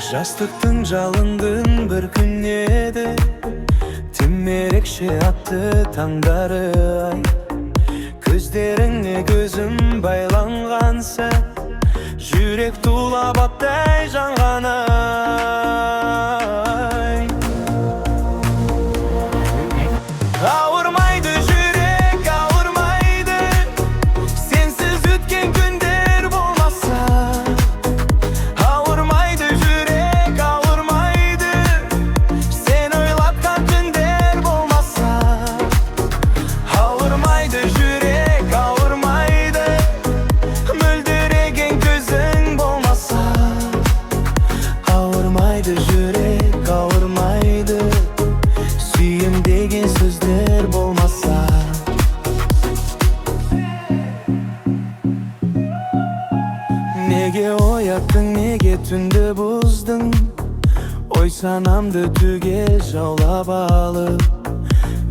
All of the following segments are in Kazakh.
Жастықтың жалындың бір күн еді, тимерекше атты таңдары ай. Көздеріңе көзім байланған сәт, жүрек тулап аттай жанған ай. Ауырмайды жүрек, ауырмайды, сенсіз өткен күндер болмаса. Ауырмайды жүрек, ауырмайды, сен ойлатқан түндер болмаса. Ауырмайды жүрек, ауырмайды, мөлдіреген көзің болмаса. Ауырмайды жүрек, ауырмайды, сүйем деген сөздер болмаса. Неге ояттың, неге түнді бұздың, ой санамды түгел жаулап алып.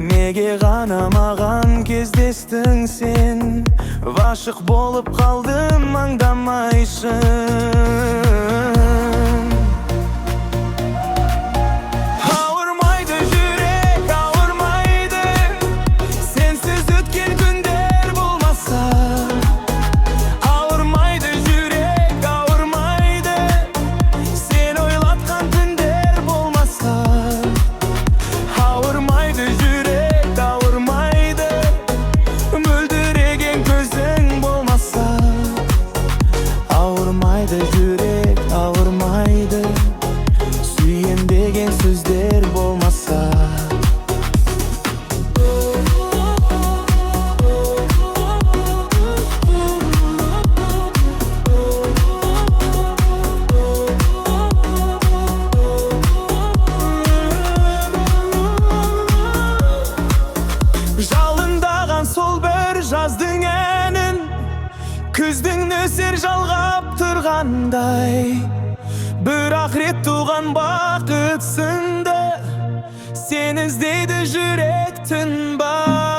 Неге ғана маған кездестің сен, ғашық болып қалдым аңдамайшын. Ауырмайды жүрек, ауырмайды, сенсіз өткен күндер болмаса. Ауырмайды жүрек, ауырмайды, сен ойлатқан түндер болмаса. Ауырмайды жүрек, ауырмайды, мөлдіреген көзің болмаса. Ауырмайды жүрек, ауырмайды, сүйем деген сөздер болмаса. Жалындаған сол бір жаздың әнін, күздің нөсер жалғап тұрғандай. Бірақ рет туған бақыт сынды, сен іздейді жүрек түн бар.